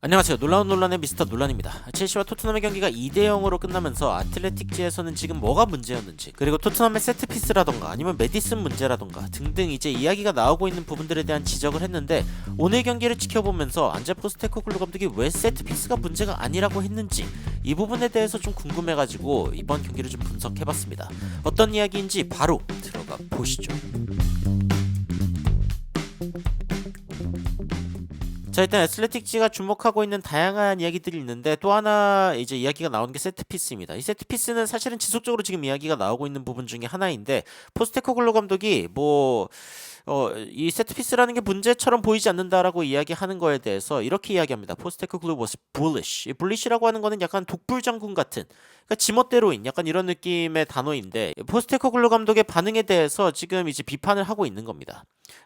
안녕하세요. 놀라운 논란의 미스터 논란입니다. 첼시와 토트넘의 경기가 2대 0으로 끝나면서 아틀레틱지에서는 지금 뭐가 문제였는지, 그리고 토트넘의 세트피스라던가 아니면 메디슨 문제라던가 등등 이제 이야기가 나오고 있는 부분들에 대한 지적을 했는데, 오늘 경기를 지켜보면서 안제 포스테코글루 감독이 왜 세트피스가 문제가 아니라고 했는지 이 부분에 대해서 좀 궁금해가지고 이번 경기를 좀 분석해봤습니다. 어떤 이야기인지 바로 들어가 보시죠. 자, 일단 애슬레틱지가 주목하고 있는 다양한 이야기들이 있는데, 또 하나 이제 이야기가 나오는 게 세트피스입니다. 이 세트피스는 사실은 지속적으로 지금 이야기가 나오고 있는 부분 중에 하나인데, 포스테코글로 감독이 이 세트피스라는 게 문제처럼 보이지 않는다라고 이야기하는 거에 대해서 이렇게 이야기합니다. 포스테코글루 was bullish. 이 bulish라고 하는 거는 약간 독불장군 같은, 그러니까 지멋대로인 약간 이런 느낌의 단어인데, 포스테코글루 감독의 반응에 대해서 지금 이제 비판을 하고 있는 겁니다.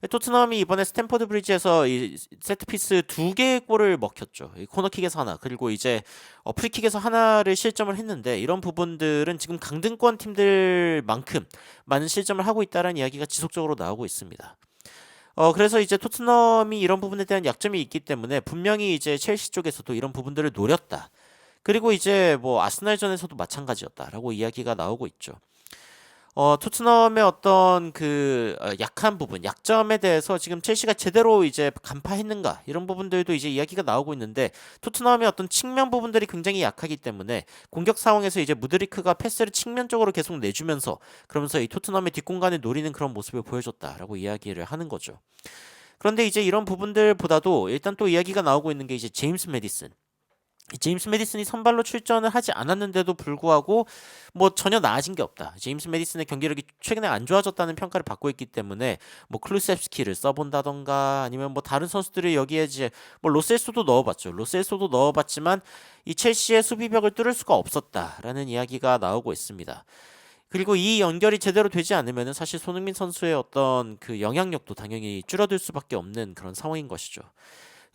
토트넘이 이번에 스탠퍼드 브리지에서 이 세트피스 2개의 골을 먹혔죠. 이 코너킥에서 하나, 그리고 이제 프리킥에서 하나를 실점을 했는데, 이런 부분들은 지금 강등권 팀들만큼 많은 실점을 하고 있다는 이야기가 지속적으로 나오고 있습니다. 그래서 이제 토트넘이 이런 부분에 대한 약점이 있기 때문에 분명히 이제 첼시 쪽에서도 이런 부분들을 노렸다. 그리고 이제 뭐 아스날전에서도 마찬가지였다라고 이야기가 나오고 있죠. 토트넘의 어떤 약한 부분, 약점에 대해서 지금 첼시가 제대로 이제 간파했는가, 이런 부분들도 이제 이야기가 나오고 있는데, 토트넘의 어떤 측면 부분들이 굉장히 약하기 때문에 공격 상황에서 이제 무드리크가 패스를 측면 쪽으로 계속 내주면서, 그러면서 이 토트넘의 뒷공간을 노리는 그런 모습을 보여줬다라고 이야기를 하는 거죠. 그런데 이제 이런 부분들보다도 일단 또 이야기가 나오고 있는 게 이제 제임스 메디슨. 제임스 메디슨이 선발로 출전을 하지 않았는데도 불구하고 뭐 전혀 나아진 게 없다. 제임스 메디슨의 경기력이 최근에 안 좋아졌다는 평가를 받고 있기 때문에 뭐 클루셉스키를 써본다던가 아니면 뭐 다른 선수들을 여기에 이제 뭐 로셀소도 넣어봤죠. 로셀소도 넣어봤지만 이 첼시의 수비벽을 뚫을 수가 없었다라는 이야기가 나오고 있습니다. 그리고 이 연결이 제대로 되지 않으면은 사실 손흥민 선수의 어떤 그 영향력도 당연히 줄어들 수밖에 없는 그런 상황인 것이죠.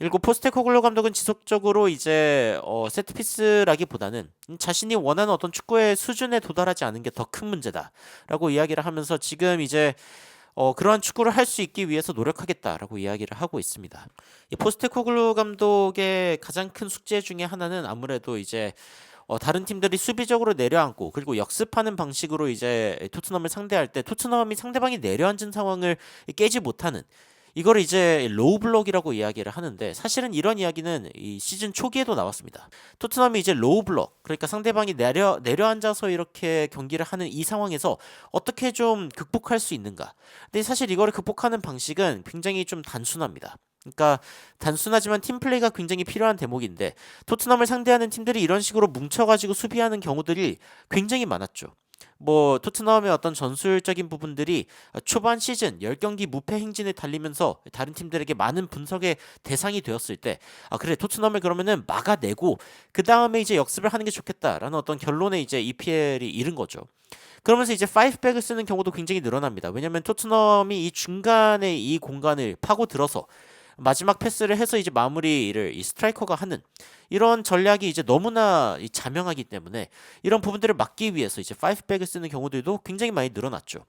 그리고 포스테코글로 감독은 지속적으로 이제 세트피스라기보다는 자신이 원하는 어떤 축구의 수준에 도달하지 않은 게 더 큰 문제다라고 이야기를 하면서 지금 이제 그러한 축구를 할 수 있기 위해서 노력하겠다라고 이야기를 하고 있습니다. 이 포스테코글루 감독의 가장 큰 숙제 중에 하나는 아무래도 이제 다른 팀들이 수비적으로 내려앉고, 그리고 역습하는 방식으로 이제 토트넘을 상대할 때 토트넘이 상대방이 내려앉은 상황을 깨지 못하는, 이걸 이제 로우 블록이라고 이야기를 하는데, 사실은 이런 이야기는 이 시즌 초기에도 나왔습니다. 토트넘이 이제 로우 블록, 그러니까 상대방이 내려앉아서 이렇게 경기를 하는 이 상황에서 어떻게 좀 극복할 수 있는가. 근데 사실 이거를 극복하는 방식은 굉장히 좀 단순합니다. 그러니까 단순하지만 팀플레이가 굉장히 필요한 대목인데, 토트넘을 상대하는 팀들이 이런 식으로 뭉쳐가지고 수비하는 경우들이 굉장히 많았죠. 뭐 토트넘의 어떤 전술적인 부분들이 초반 시즌 10경기 무패 행진을 달리면서 다른 팀들에게 많은 분석의 대상이 되었을 때, 그래, 토트넘을 그러면은 막아내고 그 다음에 이제 역습을 하는 게 좋겠다라는 어떤 결론에 이제 EPL이 이른 거죠. 그러면서 이제 5백을 쓰는 경우도 굉장히 늘어납니다. 왜냐면 토트넘이 이 중간에 이 공간을 파고 들어서 마지막 패스를 해서 이제 마무리를 이 스트라이커가 하는 이런 전략이 이제 너무나 자명하기 때문에, 이런 부분들을 막기 위해서 이제 5백을 쓰는 경우들도 굉장히 많이 늘어났죠.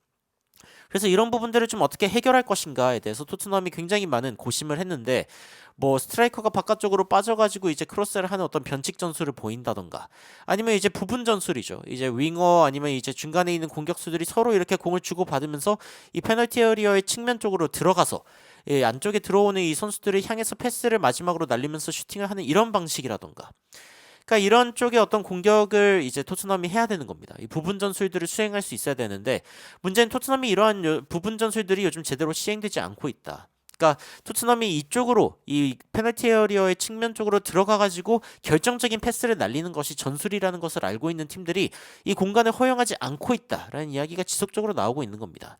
그래서 이런 부분들을 좀 어떻게 해결할 것인가에 대해서 토트넘이 굉장히 많은 고심을 했는데, 뭐 스트라이커가 바깥쪽으로 빠져가지고 이제 크로스를 하는 어떤 변칙 전술을 보인다던가, 아니면 이제 부분 전술이죠. 이제 윙어 아니면 이제 중간에 있는 공격수들이 서로 이렇게 공을 주고 받으면서 이 페널티 에리어의 측면 쪽으로 들어가서 안쪽에 들어오는 이 선수들을 향해서 패스를 마지막으로 날리면서 슈팅을 하는 이런 방식이라던가, 그러니까 이런 쪽의 어떤 공격을 이제 토트넘이 해야 되는 겁니다. 이 부분 전술들을 수행할 수 있어야 되는데, 문제는 토트넘이 이러한 부분 전술들이 요즘 제대로 시행되지 않고 있다. 그러니까 토트넘이 이쪽으로 이 페널티 에어리어의 측면 쪽으로 들어가 가지고 결정적인 패스를 날리는 것이 전술이라는 것을 알고 있는 팀들이 이 공간을 허용하지 않고 있다라는 이야기가 지속적으로 나오고 있는 겁니다.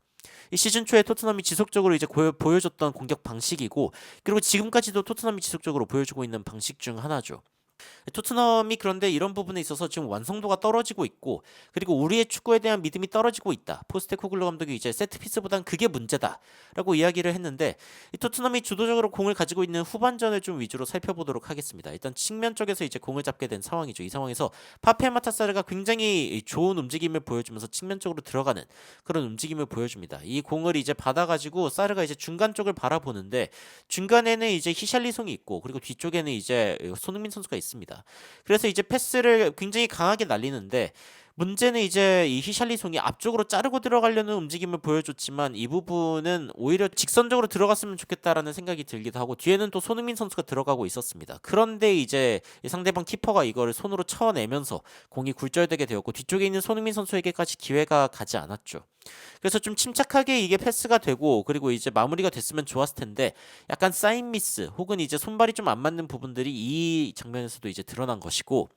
이 시즌 초에 토트넘이 지속적으로 이제 보여줬던 공격 방식이고, 그리고 지금까지도 토트넘이 지속적으로 보여주고 있는 방식 중 하나죠. 토트넘이 그런데 이런 부분에 있어서 지금 완성도가 떨어지고 있고 그리고 우리의 축구에 대한 믿음이 떨어지고 있다. 포스테코글루 감독이 이제 세트피스보단 그게 문제다라고 이야기를 했는데 이 토트넘이 주도적으로 공을 가지고 있는 후반전을 좀 위주로 살펴보도록 하겠습니다. 일단 측면 쪽에서 이제 공을 잡게 된 상황이죠. 이 상황에서 파페 마타사르가 굉장히 좋은 움직임을 보여주면서 측면 쪽으로 들어가는 그런 움직임을 보여줍니다. 이 공을 이제 받아가지고 사르가 이제 중간 쪽을 바라보는데 중간에는 이제 히샬리송이 있고 그리고 뒤쪽에는 이제 손흥민 선수가 있습니다. 그래서 이제 패스를 굉장히 강하게 날리는데 문제는 이제 이 히샬리송이 앞쪽으로 자르고 들어가려는 움직임을 보여줬지만 이 부분은 오히려 직선적으로 들어갔으면 좋겠다라는 생각이 들기도 하고 뒤에는 또 손흥민 선수가 들어가고 있었습니다. 그런데 이제 상대방 키퍼가 이거를 손으로 쳐내면서 공이 굴절되게 되었고 뒤쪽에 있는 손흥민 선수에게까지 기회가 가지 않았죠. 그래서 좀 침착하게 이게 패스가 되고 그리고 이제 마무리가 됐으면 좋았을 텐데 약간 사인 미스 혹은 이제 손발이 좀 안 맞는 부분들이 이 장면에서도 이제 드러난 것이고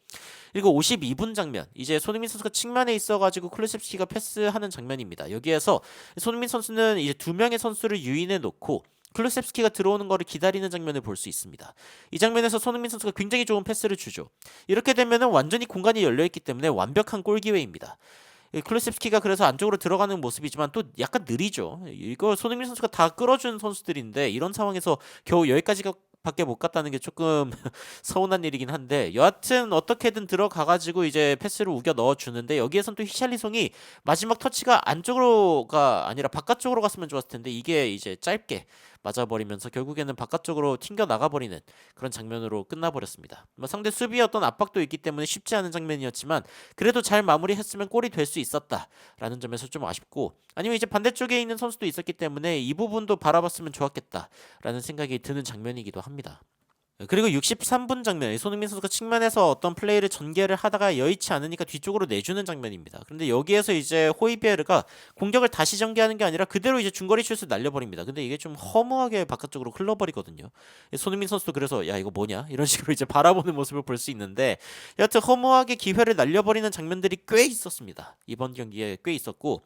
그리고 52분 장면 이제 손흥민 선수가 측면에 있어가지고 클루셉스키가 패스하는 장면입니다. 여기에서 손흥민 선수는 이제 두 명의 선수를 유인해 놓고 클루셉스키가 들어오는 거를 기다리는 장면을 볼 수 있습니다. 이 장면에서 손흥민 선수가 굉장히 좋은 패스를 주죠. 이렇게 되면은 완전히 공간이 열려 있기 때문에 완벽한 골 기회입니다. 클루셉스키가 그래서 안쪽으로 들어가는 모습이지만 또 약간 느리죠. 이거 손흥민 선수가 다 끌어준 선수들인데 이런 상황에서 겨우 여기까지 밖에 못 갔다는 게 조금 서운한 일이긴 한데 여하튼 어떻게든 들어가가지고 이제 패스를 우겨 넣어주는데 여기에선 또 히샬리송이 마지막 터치가 안쪽으로가 아니라 바깥쪽으로 갔으면 좋았을 텐데 이게 이제 짧게 맞아버리면서 결국에는 바깥쪽으로 튕겨 나가버리는 그런 장면으로 끝나버렸습니다. 뭐 상대 수비의 어떤 압박도 있기 때문에 쉽지 않은 장면이었지만 그래도 잘 마무리했으면 골이 될 수 있었다라는 점에서 좀 아쉽고 아니면 이제 반대쪽에 있는 선수도 있었기 때문에 이 부분도 바라봤으면 좋았겠다라는 생각이 드는 장면이기도 합니다. 그리고 63분 장면, 손흥민 선수가 측면에서 어떤 플레이를 전개를 하다가 여의치 않으니까 뒤쪽으로 내주는 장면입니다. 그런데 여기에서 이제 호이비에르가 공격을 다시 전개하는 게 아니라 그대로 이제 중거리 슛을 날려버립니다. 근데 이게 좀 허무하게 바깥쪽으로 흘러버리거든요. 손흥민 선수도 그래서 야 이거 뭐냐 이런 식으로 이제 바라보는 모습을 볼 수 있는데 여하튼 허무하게 기회를 날려버리는 장면들이 꽤 있었습니다. 이번 경기에 꽤 있었고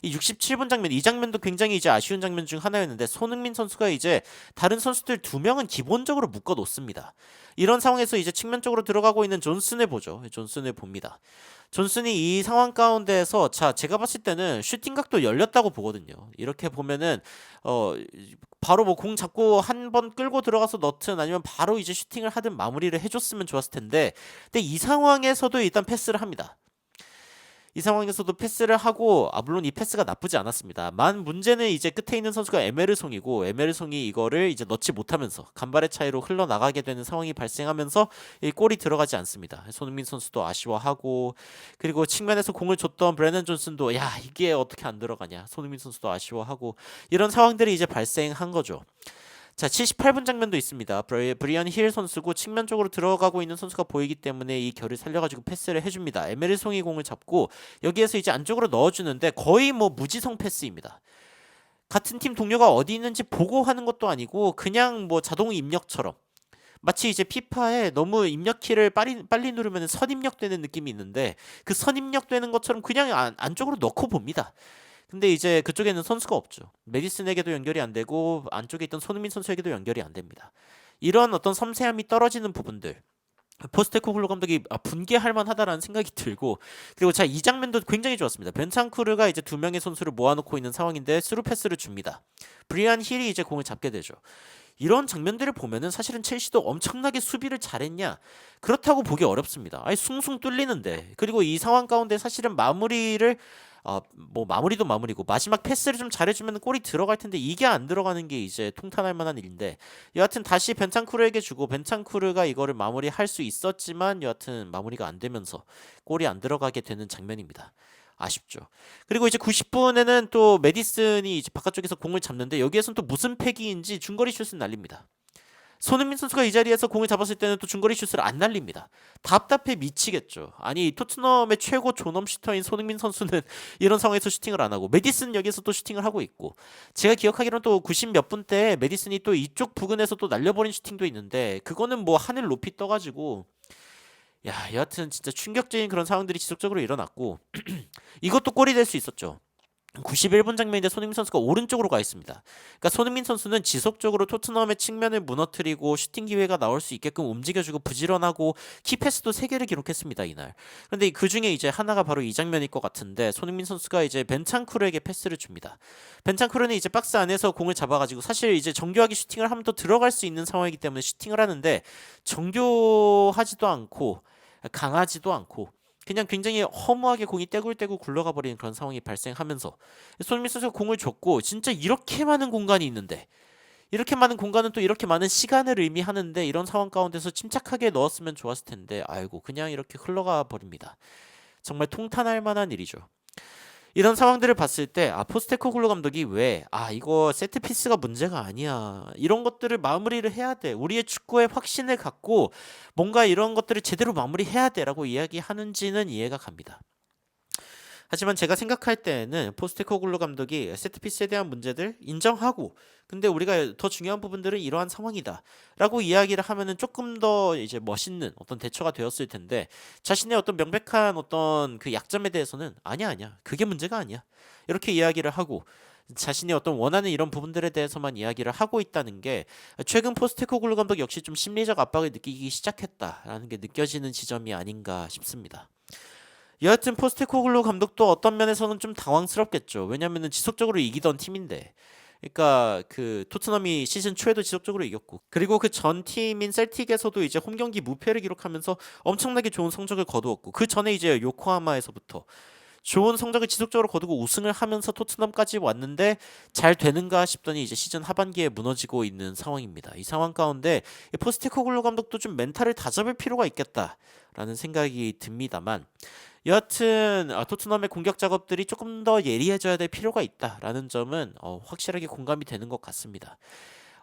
이 67분 장면, 이 장면도 굉장히 이제 아쉬운 장면 중 하나였는데 손흥민 선수가 이제 다른 선수들 두 명은 기본적으로 묶어 놓습니다. 이런 상황에서 이제 측면 쪽으로 들어가고 있는 존슨을 보죠. 존슨을 봅니다. 존슨이 이 상황 가운데에서 자 제가 봤을 때는 슈팅각도 열렸다고 보거든요. 이렇게 보면은 어 바로 뭐 공 잡고 한 번 끌고 들어가서 넣든 아니면 바로 이제 슈팅을 하든 마무리를 해줬으면 좋았을 텐데 근데 이 상황에서도 일단 패스를 합니다. 이 상황에서도 패스를 하고 물론 이 패스가 나쁘지 않았습니다. 만 문제는 이제 끝에 있는 선수가 에메르송이고 에메르송이 이거를 이제 넣지 못하면서 간발의 차이로 흘러나가게 되는 상황이 발생하면서 이 골이 들어가지 않습니다. 손흥민 선수도 아쉬워하고 그리고 측면에서 공을 줬던 브레넌 존슨도 야 이게 어떻게 안 들어가냐 손흥민 선수도 아쉬워하고 이런 상황들이 이제 발생한 거죠. 자, 78분 장면도 있습니다. 브리언 힐 선수고 측면 쪽으로 들어가고 있는 선수가 보이기 때문에 이 결을 살려가지고 패스를 해줍니다. 에메르송이 공을 잡고 여기에서 이제 안쪽으로 넣어주는데 거의 뭐 무지성 패스입니다. 같은 팀 동료가 어디 있는지 보고 하는 것도 아니고 그냥 뭐 자동 입력처럼 마치 이제 피파에 너무 입력 키를 빨리 누르면 선입력되는 느낌이 있는데 그 선입력되는 것처럼 그냥 안쪽으로 넣고 봅니다. 근데 이제 그쪽에는 선수가 없죠. 메디슨에게도 연결이 안 되고 안쪽에 있던 손흥민 선수에게도 연결이 안 됩니다. 이런 어떤 섬세함이 떨어지는 부분들 포스테코글루 감독이 분개할 만하다라는 생각이 들고 그리고 자 이 장면도 굉장히 좋았습니다. 벤탄쿠르가 이제 두 명의 선수를 모아놓고 있는 상황인데 스루 패스를 줍니다. 브리안 힐이 이제 공을 잡게 되죠. 이런 장면들을 보면은 사실은 첼시도 엄청나게 수비를 잘했냐 그렇다고 보기 어렵습니다. 아니 숭숭 뚫리는데 그리고 이 상황 가운데 사실은 마무리를 뭐 마무리도 마무리고 마지막 패스를 좀 잘해주면 골이 들어갈 텐데 이게 안 들어가는 게 이제 통탄할 만한 일인데 여하튼 다시 벤탄쿠르에게 주고 벤탄쿠르가 이거를 마무리할 수 있었지만 여하튼 마무리가 안 되면서 골이 안 들어가게 되는 장면입니다. 아쉽죠. 그리고 이제 90분에는 또 메디슨이 이제 바깥쪽에서 공을 잡는데 여기에서는 또 무슨 패기인지 중거리 슛을 날립니다. 손흥민 선수가 이 자리에서 공을 잡았을 때는 또 중거리 슛을 안 날립니다. 답답해 미치겠죠. 아니 토트넘의 최고 존엄 슈터인 손흥민 선수는 이런 상황에서 슈팅을 안 하고 메디슨 여기서 또 슈팅을 하고 있고 제가 기억하기로는 또 90 몇 분 때 메디슨이 또 이쪽 부근에서 또 날려버린 슈팅도 있는데 그거는 뭐 하늘 높이 떠가지고 여하튼 진짜 충격적인 그런 상황들이 지속적으로 일어났고 이것도 골이 될 수 있었죠. 91분 장면인데 손흥민 선수가 오른쪽으로 가 있습니다. 그러니까 손흥민 선수는 지속적으로 토트넘의 측면을 무너뜨리고 슈팅 기회가 나올 수 있게끔 움직여주고 부지런하고 키패스도 3개를 기록했습니다 이날. 그런데 그 중에 이제 하나가 바로 이 장면일 것 같은데 손흥민 선수가 이제 벤탄쿠르에게 패스를 줍니다. 벤탄쿠르는 이제 박스 안에서 공을 잡아가지고 사실 이제 정교하게 슈팅을 하면 더 들어갈 수 있는 상황이기 때문에 슈팅을 하는데 정교하지도 않고 강하지도 않고 그냥 굉장히 허무하게 공이 떼굴떼굴 굴러가 버리는 그런 상황이 발생하면서 손흥민 선수가 공을 줬고 진짜 이렇게 많은 공간이 있는데 이렇게 많은 공간은 또 이렇게 많은 시간을 의미하는데 이런 상황 가운데서 침착하게 넣었으면 좋았을 텐데 아이고 그냥 이렇게 흘러가 버립니다. 정말 통탄할 만한 일이죠. 이런 상황들을 봤을 때 포스테코글루 감독이 왜 이거 세트피스가 문제가 아니야 이런 것들을 마무리를 해야 돼 우리의 축구에 확신을 갖고 뭔가 이런 것들을 제대로 마무리해야 돼라고 이야기하는지는 이해가 갑니다. 하지만 제가 생각할 때에는 포스테코글루 감독이 세트피스에 대한 문제들 인정하고 근데 우리가 더 중요한 부분들은 이러한 상황이다 라고 이야기를 하면은 조금 더 이제 멋있는 어떤 대처가 되었을 텐데 자신의 어떤 명백한 어떤 그 약점에 대해서는 아니야 그게 문제가 아니야 이렇게 이야기를 하고 자신이 어떤 원하는 이런 부분들에 대해서만 이야기를 하고 있다는 게 최근 포스테코글루 감독 역시 좀 심리적 압박을 느끼기 시작했다라는 게 느껴지는 지점이 아닌가 싶습니다. 여하튼 포스테코글루 감독도 어떤 면에서는 좀 당황스럽겠죠. 왜냐면은 지속적으로 이기던 팀인데. 그러니까 그 토트넘이 시즌 초에도 지속적으로 이겼고 그리고 그 전 팀인 셀틱에서도 이제 홈 경기 무패를 기록하면서 엄청나게 좋은 성적을 거두었고 그 전에 이제 요코하마에서부터 좋은 성적을 지속적으로 거두고 우승을 하면서 토트넘까지 왔는데 잘 되는가 싶더니 이제 시즌 하반기에 무너지고 있는 상황입니다. 이 상황 가운데 포스테코글루 감독도 좀 멘탈을 다잡을 필요가 있겠다라는 생각이 듭니다만 여하튼 토트넘의 공격 작업들이 조금 더 예리해져야 될 필요가 있다라는 점은 확실하게 공감이 되는 것 같습니다.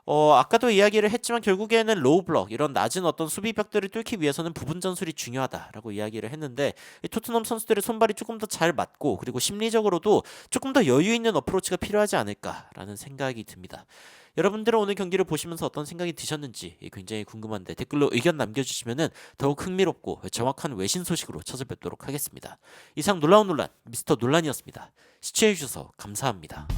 아까도 이야기를 했지만 결국에는 로우 블럭 이런 낮은 어떤 수비벽들을 뚫기 위해서는 부분 전술이 중요하다라고 이야기를 했는데 이 토트넘 선수들의 손발이 조금 더 잘 맞고 그리고 심리적으로도 조금 더 여유 있는 어프로치가 필요하지 않을까라는 생각이 듭니다. 여러분들은 오늘 경기를 보시면서 어떤 생각이 드셨는지 굉장히 궁금한데 댓글로 의견 남겨주시면 더욱 흥미롭고 정확한 외신 소식으로 찾아뵙도록 하겠습니다. 이상 놀라운 논란 미스터 논란이었습니다. 시청해주셔서 감사합니다.